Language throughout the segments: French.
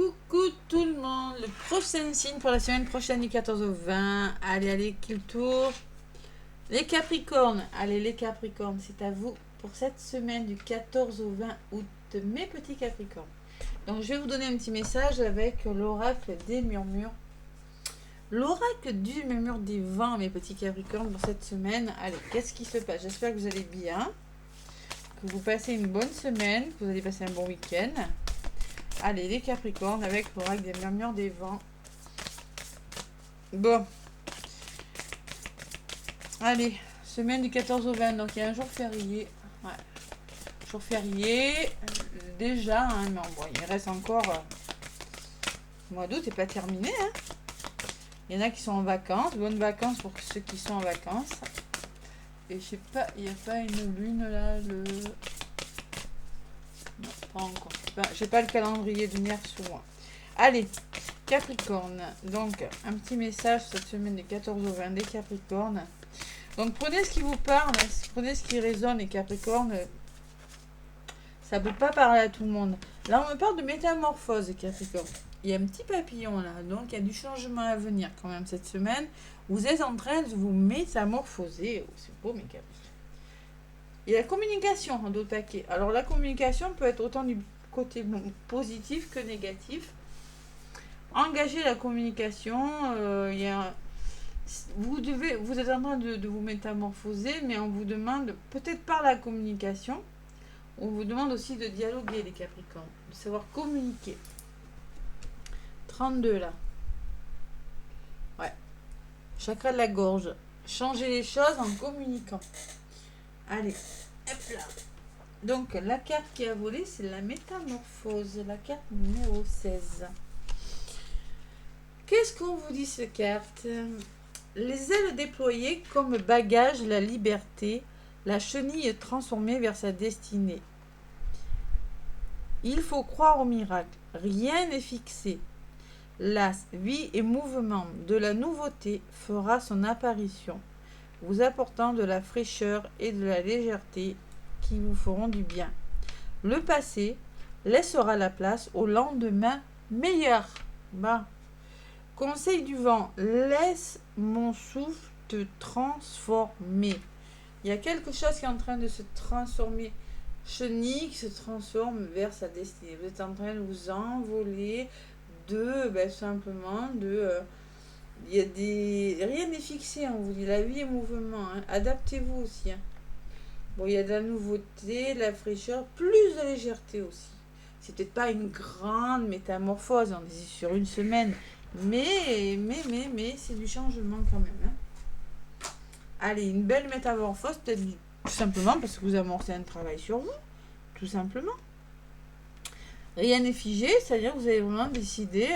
Coucou tout le monde, le prochain signe pour la semaine prochaine du 14 au 20. Allez, qui le tour? Les Capricornes, allez les Capricornes, c'est à vous pour cette semaine du 14 au 20 août, mes petits Capricornes. Donc je vais vous donner un petit message avec l'oracle des murmures. L'oracle du murmure des vents, mes petits Capricornes, pour cette semaine. Allez, qu'est-ce qui se passe? J'espère que vous allez bien, que vous passez une bonne semaine, que vous allez passer un bon week-end. Allez, les Capricornes avec l'oracle des murmures des vents. Bon. Allez, semaine du 14 au 20, donc il y a un jour férié. Ouais. Jour férié, déjà, hein, mais bon, il reste encore... le mois d'août n'est pas terminé. Hein. Il y en a qui sont en vacances. Bonnes vacances pour ceux qui sont en vacances. Et je sais pas, il n'y a pas une lune là, le... Non, pas encore. J'ai pas le calendrier lunaire sur moi. Allez, Capricorne. Donc, un petit message cette semaine des 14 au 20 des Capricornes. Donc, prenez ce qui vous parle, prenez ce qui résonne, les Capricornes. Ça ne peut pas parler à tout le monde. Là, on me parle de métamorphose, les Capricornes. Il y a un petit papillon là, donc il y a du changement à venir quand même cette semaine. Vous êtes en train de vous métamorphoser. Oh, c'est beau, mes Capricornes. Il y a la communication en d'autres paquets. Alors, la communication peut être autant du côté positif que négatif. Engagez la communication. Vous êtes en train de vous métamorphoser, mais on vous demande, peut-être par la communication, on vous demande aussi de dialoguer, les Capricornes, de savoir communiquer. 32 là. Ouais. Chakra de la gorge. Changer les choses en communiquant. Allez, hop là. Donc, la carte qui a volé, c'est la métamorphose, la carte numéro 16. Qu'est-ce qu'on vous dit, cette carte? Les ailes déployées comme bagage, la liberté, la chenille transformée vers sa destinée. Il faut croire au miracle. Rien n'est fixé. La vie et mouvement de la nouveauté fera son apparition, vous apportant de la fraîcheur et de la légèreté qui vous feront du bien. Le passé laissera la place au lendemain meilleur. Bah. Conseil du vent, laisse mon souffle te transformer. Il y a quelque chose qui est en train de se transformer. Chenille qui se transforme vers sa destinée. Vous êtes en train de vous envoler simplement il y a des... Rien n'est fixé, on vous dit. La vie est mouvement. Hein. Adaptez-vous aussi. Hein. Bon, il y a de la nouveauté, de la fraîcheur, plus de légèreté aussi. C'est peut-être pas une grande métamorphose, on est sur une semaine. Mais c'est du changement quand même. Hein. Allez, une belle métamorphose, peut-être tout simplement parce que vous amorcez un travail sur vous. Tout simplement. Rien n'est figé, c'est-à-dire que vous avez vraiment décidé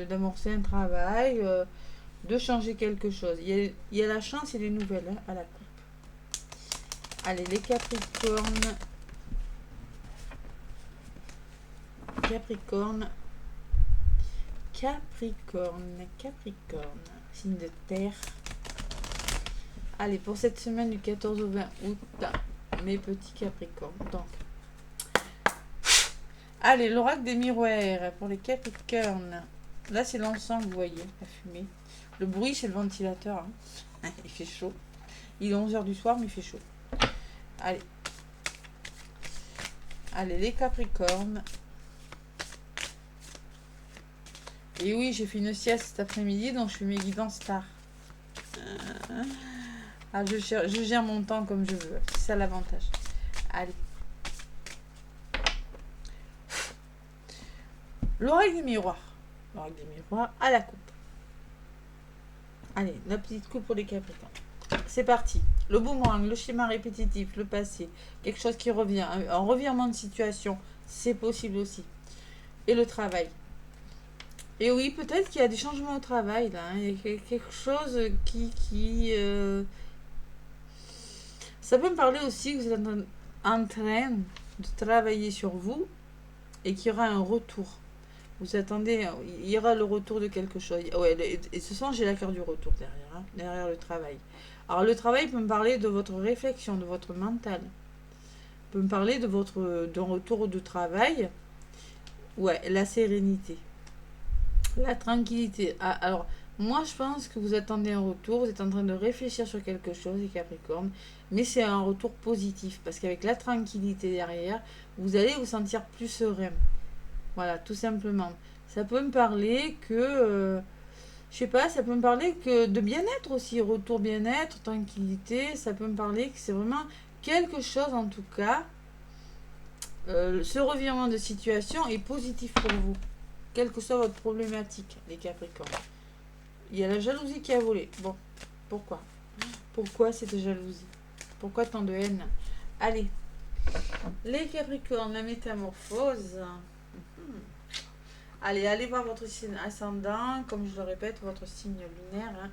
d'amorcer un travail, de changer quelque chose. Il y a la chance et les nouvelles hein, à la coupe. Allez, les Capricornes. Capricorne, signe de terre. Allez, pour cette semaine du 14 au 20 août, mes petits Capricornes. Donc, allez, l'oracle des miroirs pour les Capricornes. Là, c'est l'encens, vous voyez, la fumée. Le bruit, c'est le ventilateur. Hein. Il fait chaud. Il est 11h du soir, mais il fait chaud. Allez, les Capricornes. Et oui, j'ai fait une sieste cet après-midi, donc je fais mes guidances tard. Je gère mon temps comme je veux. C'est ça l'avantage. Allez. L'oracle des miroirs. L'oracle des miroirs à la coupe. Allez, la petite coupe pour les Capricornes. C'est parti. Le boomerang, le schéma répétitif, le passé. Quelque chose qui revient. Un revirement de situation. C'est possible aussi. Et le travail. Et oui, peut-être qu'il y a des changements au travail, là. Hein. Il y a quelque chose qui Ça peut me parler aussi que vous êtes en train de travailler sur vous et qu'il y aura un retour. Vous attendez, il y aura le retour de quelque chose. Ouais, et ce soir, j'ai la carte du retour derrière, hein, derrière le travail. Alors, le travail peut me parler de votre réflexion, de votre mental. Peut me parler d'un retour de travail Ouais, la sérénité. La tranquillité. Ah, alors, moi, je pense que vous attendez un retour. Vous êtes en train de réfléchir sur quelque chose, les Capricornes. Mais c'est un retour positif. Parce qu'avec la tranquillité derrière, vous allez vous sentir plus serein. Voilà, tout simplement. Ça peut me parler que... je sais pas, ça peut me parler que de bien-être aussi. Retour bien-être, tranquillité. Ça peut me parler que c'est vraiment quelque chose, en tout cas. Ce revirement de situation est positif pour vous. Quelle que soit votre problématique, les Capricornes. Il y a la jalousie qui a volé. Bon, pourquoi? Pourquoi cette jalousie? Pourquoi tant de haine? Allez, les Capricornes, la métamorphose. Allez, allez voir votre signe ascendant, comme je le répète, votre signe lunaire. Hein.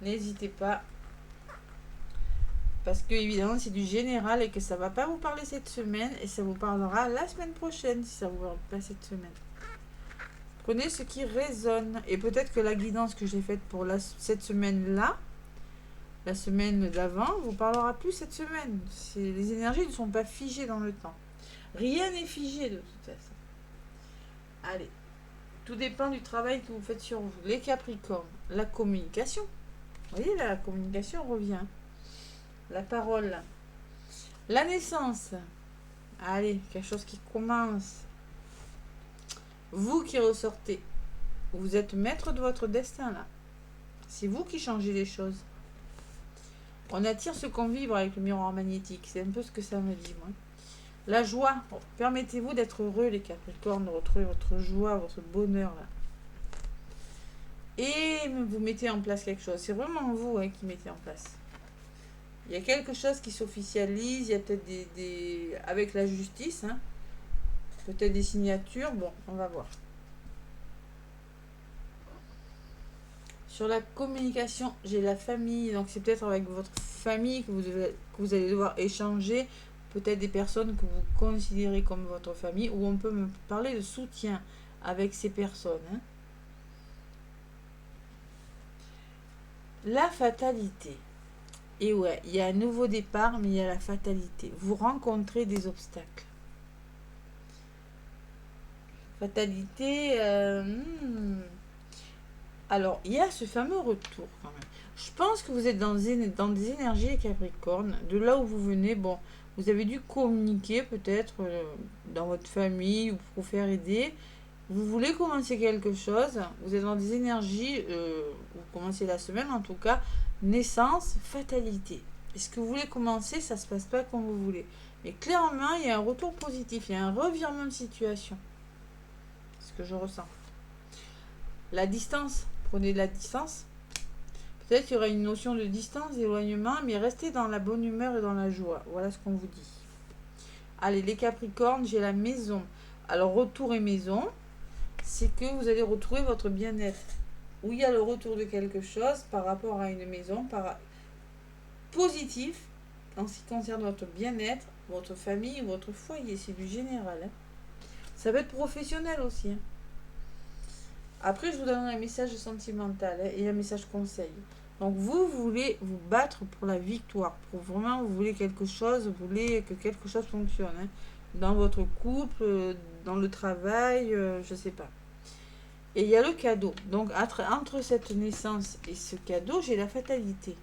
N'hésitez pas. Parce que évidemment c'est du général et que ça va pas vous parler cette semaine et ça vous parlera la semaine prochaine si ça vous parle pas cette semaine. Prenez ce qui résonne. Et peut-être que la guidance que j'ai faite pour cette semaine-là, la semaine d'avant, vous parlera plus cette semaine. Les énergies ne sont pas figées dans le temps. Rien n'est figé de toute façon. Allez, tout dépend du travail que vous faites sur vous. Les Capricornes, la communication. Vous voyez, la communication revient. La parole. La naissance. Allez, quelque chose qui commence. Vous qui ressortez. Vous êtes maître de votre destin là. C'est vous qui changez les choses. On attire ce qu'on vibre avec le miroir magnétique. C'est un peu ce que ça me dit, moi. La joie. Bon, permettez-vous d'être heureux, les Capricornes, de retrouver votre joie, votre bonheur là. Et vous mettez en place quelque chose. C'est vraiment vous qui mettez en place. Il y a quelque chose qui s'officialise. Il y a peut-être avec la justice. Hein, peut-être des signatures. Bon, on va voir. Sur la communication, j'ai la famille. Donc, c'est peut-être avec votre famille que vous allez devoir échanger. Peut-être des personnes que vous considérez comme votre famille. Ou on peut me parler de soutien avec ces personnes. Hein. La fatalité. Et ouais, il y a un nouveau départ, mais il y a la fatalité. Vous rencontrez des obstacles. Fatalité. Alors, il y a ce fameux retour quand même. Je pense que vous êtes dans des énergies Capricorne. De là où vous venez, bon, vous avez dû communiquer peut-être dans votre famille ou pour faire aider. Vous voulez commencer quelque chose. Vous êtes dans des énergies, vous commencez la semaine en tout cas, naissance, fatalité. Et ce que vous voulez commencer, ça ne se passe pas comme vous voulez. Mais clairement, il y a un retour positif, il y a un revirement de situation. C'est ce que je ressens. La distance, prenez de la distance. Peut-être qu'il y aura une notion de distance, d'éloignement, mais restez dans la bonne humeur et dans la joie. Voilà ce qu'on vous dit. Allez, les Capricornes, j'ai la maison. Alors, retour et maison, c'est que vous allez retrouver votre bien-être. Où il y a le retour de quelque chose par rapport à une maison, positif en ce qui concerne votre bien-être, votre famille, votre foyer. C'est du général. Hein. Ça peut être professionnel aussi. Hein. Après, je vous donne un message sentimental et un message conseil. Donc, vous voulez vous battre pour la victoire. Pour vraiment, vous voulez quelque chose, vous voulez que quelque chose fonctionne. Hein. Dans votre couple, dans le travail, je ne sais pas. Et il y a le cadeau. Donc, entre cette naissance et ce cadeau, j'ai la fatalité.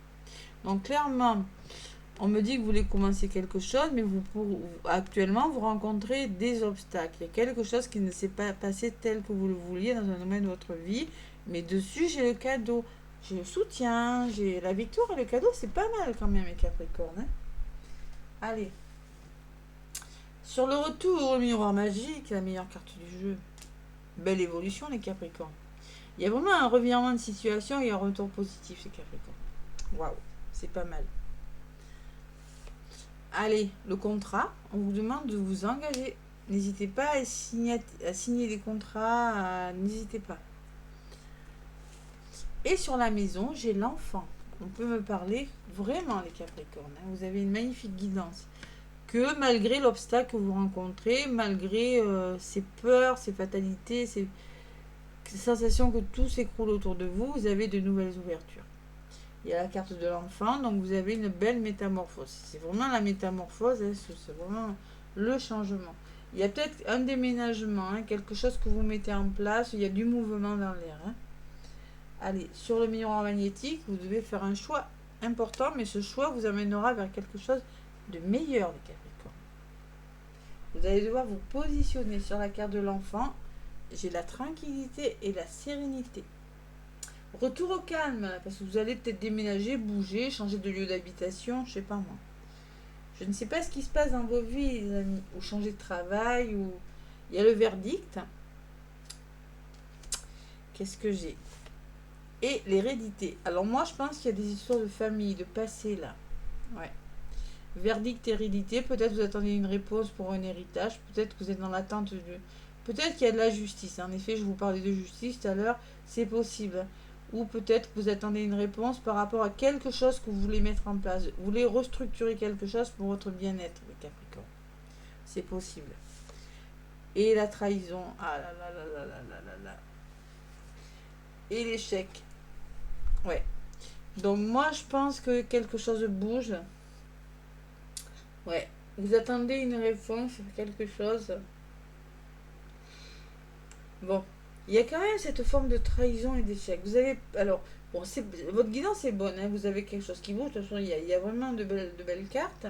Donc, clairement, on me dit que vous voulez commencer quelque chose, mais actuellement, vous rencontrez des obstacles. Il y a quelque chose qui ne s'est pas passé tel que vous le vouliez dans un domaine de votre vie. Mais dessus, j'ai le cadeau. J'ai le soutien, j'ai la victoire et le cadeau. C'est pas mal quand même, les Capricornes. Hein. Allez. Sur le retour au miroir magique, la meilleure carte du jeu. Belle évolution, les Capricornes. Il y a vraiment un revirement de situation et un retour positif, les Capricornes. Waouh, c'est pas mal. Allez, le contrat, on vous demande de vous engager. N'hésitez pas à signer des contrats, n'hésitez pas. Et sur la maison, j'ai l'enfant. On peut me parler vraiment, les Capricornes. Hein. Vous avez une magnifique guidance. Que malgré l'obstacle que vous rencontrez, malgré ces peurs, ces fatalités, ces sensations que tout s'écroule autour de vous, vous avez de nouvelles ouvertures. Il y a la carte de l'enfant, donc vous avez une belle métamorphose. C'est vraiment la métamorphose, hein, c'est vraiment le changement. Il y a peut-être un déménagement, hein, quelque chose que vous mettez en place. Il y a du mouvement dans l'air. Hein. Allez, sur le miroir magnétique, vous devez faire un choix important, mais ce choix vous amènera vers quelque chose de meilleur, les Capricornes. Vous allez devoir vous positionner sur la carte de l'enfant. J'ai la tranquillité et la sérénité. Retour au calme, parce que vous allez peut-être déménager, bouger, changer de lieu d'habitation, je sais pas moi. Je ne sais pas ce qui se passe dans vos vies, les amis, ou changer de travail, ou... Il y a le verdict. Qu'est-ce que j'ai? Et l'hérédité. Alors moi, je pense qu'il y a des histoires de famille, de passé, là. Ouais. Verdict, hérédité. Peut-être vous attendez une réponse pour un héritage. Peut-être que vous êtes dans l'attente de... Peut-être qu'il y a de la justice. En effet, je vous parlais de justice tout à l'heure. C'est possible. Ou peut-être que vous attendez une réponse par rapport à quelque chose que vous voulez mettre en place. Vous voulez restructurer quelque chose pour votre bien-être, les Capricornes. C'est possible. Et la trahison. Ah là là là là là là là là. Et l'échec. Ouais. Donc moi, je pense que quelque chose bouge. Ouais. Vous attendez une réponse sur quelque chose. Bon. Il y a quand même cette forme de trahison et d'échec. Vous avez... Alors, bon, votre guidance est bonne. Hein, vous avez quelque chose qui bouge. De toute façon, il y a vraiment de belles cartes.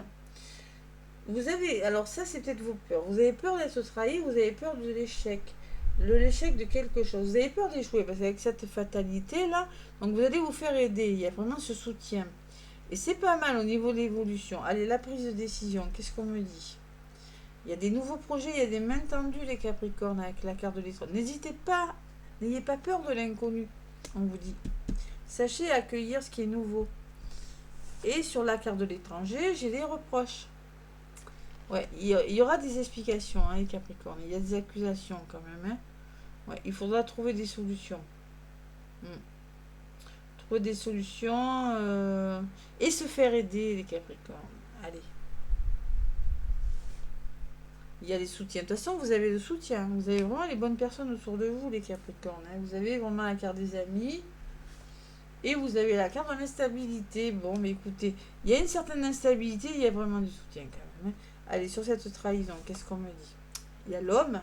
Vous avez... Alors ça, c'est peut-être vos peurs. Vous avez peur d'être trahi. Vous avez peur de l'échec. L'échec de quelque chose. Vous avez peur d'échouer. Parce qu'avec cette fatalité-là, donc vous allez vous faire aider. Il y a vraiment ce soutien. Et c'est pas mal au niveau de l'évolution. Allez, la prise de décision. Qu'est-ce qu'on me dit? Il y a des nouveaux projets, il y a des mains tendues, les Capricornes, avec la carte de l'étoile. N'hésitez pas, n'ayez pas peur de l'inconnu, on vous dit. Sachez accueillir ce qui est nouveau. Et sur la carte de l'étranger, j'ai les reproches. Ouais, il y aura des explications, hein, les Capricornes. Il y a des accusations quand même. Hein. Ouais, il faudra trouver des solutions. Trouver des solutions et se faire aider, les Capricornes. Allez. Il y a des soutiens. De toute façon, vous avez le soutien. Vous avez vraiment les bonnes personnes autour de vous, les Capricornes. Hein. Vous avez vraiment la carte des amis. Et vous avez la carte de l'instabilité. Bon, mais écoutez, il y a une certaine instabilité, il y a vraiment du soutien quand même. Hein. Allez, sur cette trahison, qu'est-ce qu'on me dit? Il y a l'homme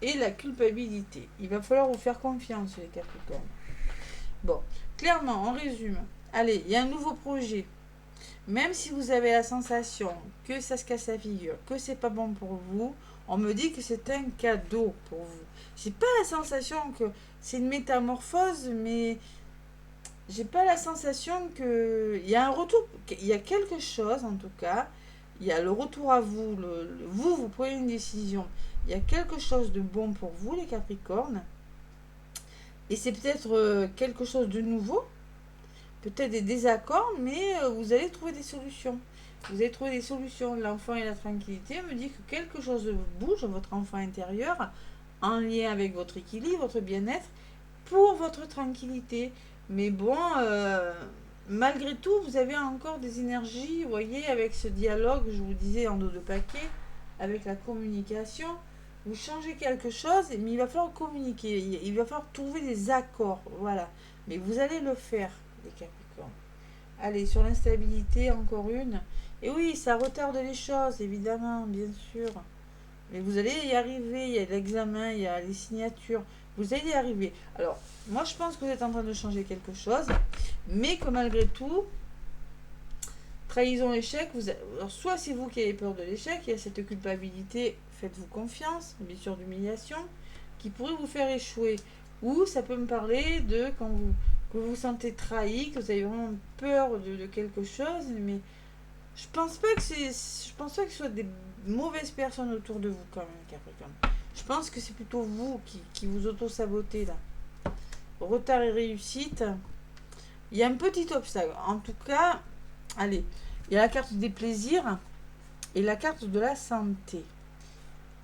et la culpabilité. Il va falloir vous faire confiance, les Capricornes. Bon, clairement, on résume. Allez, il y a un nouveau projet. Même si vous avez la sensation que ça se casse la figure, que c'est pas bon pour vous, on me dit que c'est un cadeau pour vous. J'ai pas la sensation que c'est une métamorphose, mais j'ai pas la sensation que il y a un retour, il y a quelque chose en tout cas. Il y a le retour à vous, vous prenez une décision. Il y a quelque chose de bon pour vous, les Capricornes. Et c'est peut-être quelque chose de nouveau. Peut-être des désaccords, mais vous allez trouver des solutions. Vous allez trouver des solutions. L'enfant et la tranquillité me dit que quelque chose bouge, votre enfant intérieur, en lien avec votre équilibre, votre bien-être, pour votre tranquillité. Mais bon, malgré tout, vous avez encore des énergies, vous voyez, avec ce dialogue, je vous disais en dos de paquet, avec la communication. Vous changez quelque chose, mais il va falloir communiquer. Il va falloir trouver des accords. Voilà. Mais vous allez le faire, les Capricornes. Allez, sur l'instabilité, encore une. Et oui, ça retarde les choses, évidemment, bien sûr. Mais vous allez y arriver. Il y a l'examen, il y a les signatures. Vous allez y arriver. Alors, moi, je pense que vous êtes en train de changer quelque chose. Mais que malgré tout, trahison, échec, alors soit c'est vous qui avez peur de l'échec, il y a cette culpabilité, faites-vous confiance, une blessure d'humiliation, qui pourrait vous faire échouer. Ou ça peut me parler de quand vous vous sentez trahi, que vous avez vraiment peur de quelque chose, mais je pense pas que ce soit des mauvaises personnes autour de vous quand même, Capricorne. Je pense que c'est plutôt vous qui vous auto-sabotez là. Retard et réussite. Il y a un petit obstacle. En tout cas, allez, il y a la carte des plaisirs et la carte de la santé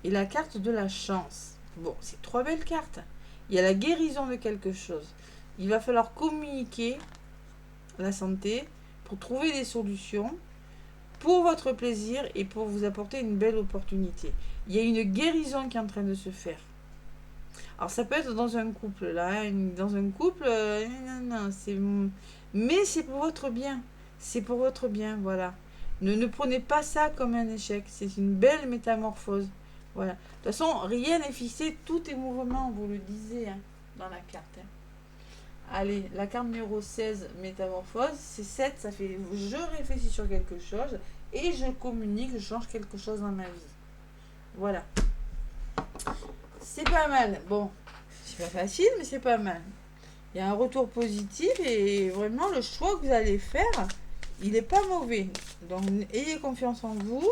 et la carte de la chance. Bon, c'est 3 belles cartes. Il y a la guérison de quelque chose. Il va falloir communiquer la santé pour trouver des solutions pour votre plaisir et pour vous apporter une belle opportunité. Il y a une guérison qui est en train de se faire. Alors ça peut être dans un couple là, dans un couple, non, mais c'est pour votre bien. C'est pour votre bien, voilà. Ne prenez pas ça comme un échec. C'est une belle métamorphose. Voilà. De toute façon, rien n'est fixé. Tout est mouvement, vous le disiez hein, dans la carte. Hein. Allez, la carte numéro 16, métamorphose. C'est 7, ça fait je réfléchis sur quelque chose et je communique, je change quelque chose dans ma vie. Voilà. C'est pas mal. Bon, c'est pas facile, mais c'est pas mal. Il y a un retour positif et vraiment le choix que vous allez faire, il n'est pas mauvais. Donc, ayez confiance en vous.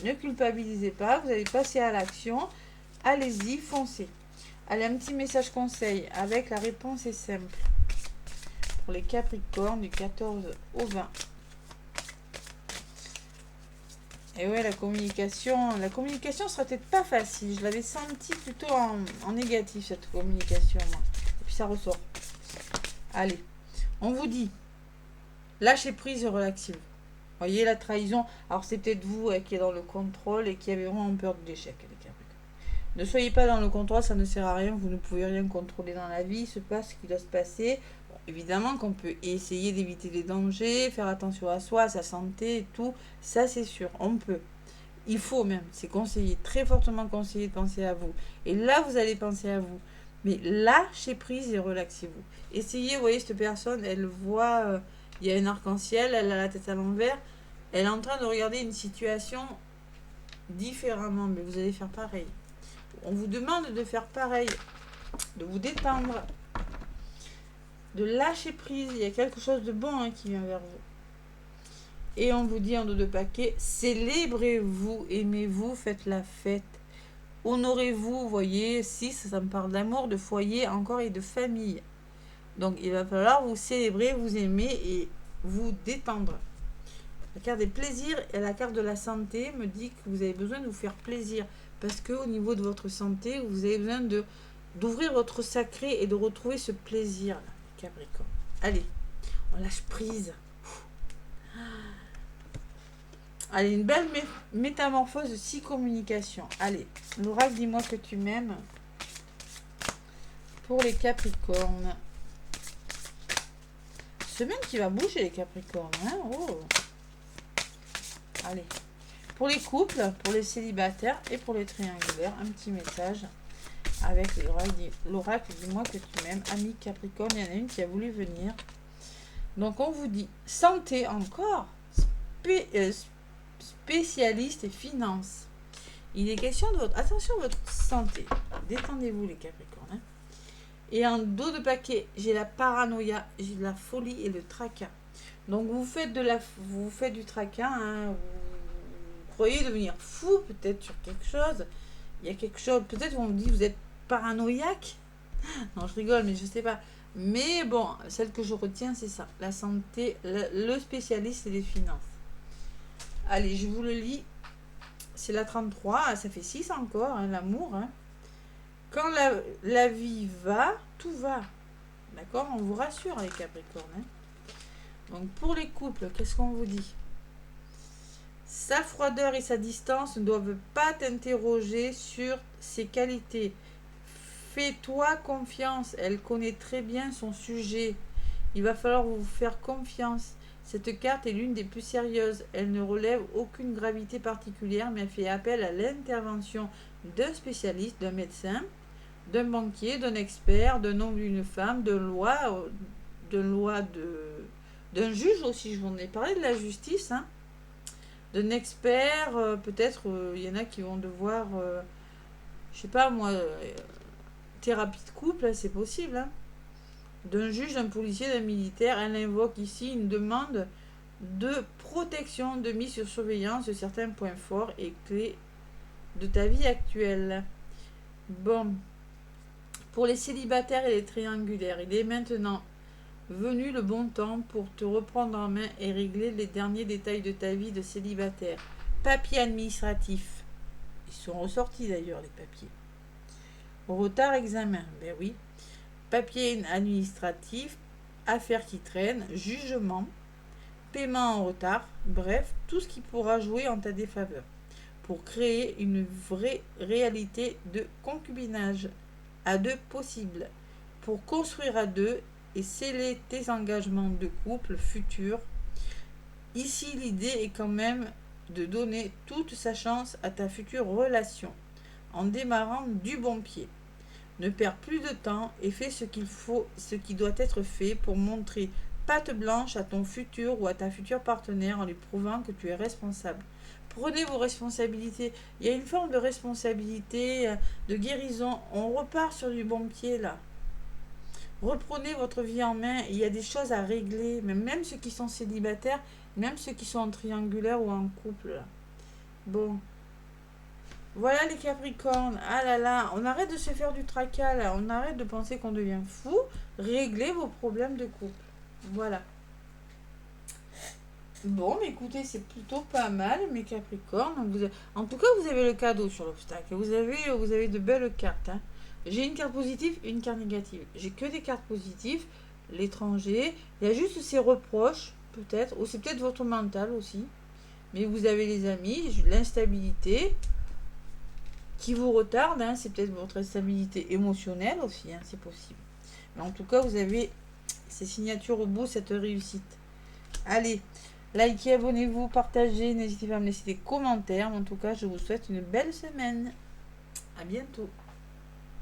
Ne culpabilisez pas. Vous allez passer à l'action. Allez-y, foncez. Allez, un petit message conseil avec la réponse est simple. Pour les Capricornes du 14 au 20. Et ouais, la communication sera peut-être pas facile. Je l'avais senti plutôt en négatif, cette communication. Moi. Et puis ça ressort. Allez, on vous dit, lâchez prise et relaxez-vous. Voyez la trahison. Alors c'est peut-être vous qui êtes dans le contrôle et qui avez vraiment peur de l'échec, les Capricornes. Ne soyez pas dans le contrôle, ça ne sert à rien. Vous ne pouvez rien contrôler dans la vie. Il se passe ce qui doit se passer. Bon, évidemment qu'on peut essayer d'éviter les dangers, faire attention à soi, à sa santé et tout. Ça c'est sûr, on peut. Il faut même, c'est conseillé, très fortement conseillé de penser à vous. Et là, vous allez penser à vous. Mais lâchez prise et relaxez-vous. Essayez, vous voyez, cette personne, elle voit, il y a un arc-en-ciel, elle a la tête à l'envers, elle est en train de regarder une situation différemment, mais vous allez faire pareil. On vous demande de faire pareil, de vous détendre, de lâcher prise. Il y a quelque chose de bon qui vient vers vous. Et on vous dit en dos de paquet, célébrez-vous, aimez-vous, faites la fête. Honorez-vous, vous voyez, 6, ça me parle d'amour, de foyer encore et de famille. Donc il va falloir vous célébrer, vous aimer et vous détendre. La carte des plaisirs et la carte de la santé me dit que vous avez besoin de vous faire plaisir. Parce qu'au niveau de votre santé, vous avez besoin d'ouvrir votre sacré et de retrouver ce plaisir, là, Capricorne. Allez, on lâche prise. Allez, une belle métamorphose de 6 communications. Allez, l'oracle, dis-moi que tu m'aimes. Pour les Capricornes. Semaine qui va bouger, les Capricornes. Hein, oh. Allez. Pour les couples, pour les célibataires et pour les triangulaires, un petit message avec l'oracle, dis-moi que tu m'aimes. Ami Capricorne, il y en a une qui a voulu venir. Donc, on vous dit santé encore. Spécialiste et finances. Il est question de votre... Attention à votre santé. Détendez-vous les Capricornes. Hein. Et en dos de paquet, j'ai la paranoïa, j'ai la folie et le tracas. Donc vous faites du tracas. Hein. Vous croyez devenir fou peut-être sur quelque chose. Il y a quelque chose. Peut-être on vous dit vous êtes paranoïaque. Non, je rigole, mais je sais pas. Mais bon, celle que je retiens, c'est ça. La santé, le spécialiste et les finances. Allez, je vous le lis. C'est la 33. Ça fait 6 encore, hein, l'amour. Hein. Quand la vie va, tout va. D'accord? On vous rassure, les Capricornes. Hein. Donc, pour les couples, qu'est-ce qu'on vous dit? Sa froideur et sa distance ne doivent pas t'interroger sur ses qualités. Fais-toi confiance. Elle connaît très bien son sujet. Il va falloir vous faire confiance. Cette carte est l'une des plus sérieuses. Elle ne relève aucune gravité particulière, mais elle fait appel à l'intervention d'un spécialiste, d'un médecin, d'un banquier, d'un expert, d'un homme, d'une femme, d'un juge aussi. Je vous en ai parlé de la justice, hein. D'un expert, peut-être, il y en a qui vont devoir, je sais pas moi, thérapie de couple, c'est possible, hein. D'un juge, d'un policier, d'un militaire. Elle invoque ici une demande de protection, de mise sur surveillance de certains points forts et clés de ta vie actuelle. Bon, pour les célibataires et les triangulaires, il est maintenant venu le bon temps pour te reprendre en main et régler les derniers détails de ta vie de célibataire. Papiers administratifs. Ils sont ressortis d'ailleurs, les papiers. Retard examen, ben oui. Papier administratif, affaires qui traînent, jugement, paiement en retard, bref, tout ce qui pourra jouer en ta défaveur pour créer une vraie réalité de concubinage à deux possible, pour construire à deux et sceller tes engagements de couple futurs Ici, l'idée est quand même de donner toute sa chance à ta future relation en démarrant du bon pied. Ne perds plus de temps et fais ce qu'il faut, ce qui doit être fait pour montrer patte blanche à ton futur ou à ta future partenaire en lui prouvant que tu es responsable. Prenez vos responsabilités. Il y a une forme de responsabilité, de guérison. On repart sur du bon pied là. Reprenez votre vie en main. Il y a des choses à régler. Même ceux qui sont célibataires, même ceux qui sont en triangulaire ou en couple là. Bon, voilà les Capricornes. Ah là là, on arrête de se faire du tracas là. On arrête de penser qu'on devient fou. Réglez vos problèmes de couple. Voilà. Bon, mais écoutez, c'est plutôt pas mal, mes Capricornes. En tout cas, vous avez le cadeau sur l'obstacle. Vous avez de belles cartes, hein. J'ai une carte positive, une carte négative. J'ai que des cartes positives. L'étranger. Il y a juste ces reproches, peut-être. Ou c'est peut-être votre mental aussi. Mais vous avez les amis, l'instabilité qui vous retarde, hein. C'est peut-être votre instabilité émotionnelle aussi, hein, c'est possible. Mais en tout cas, vous avez ces signatures au bout, cette réussite. Allez, likez, abonnez-vous, partagez, n'hésitez pas à me laisser des commentaires. En tout cas, je vous souhaite une belle semaine. À bientôt.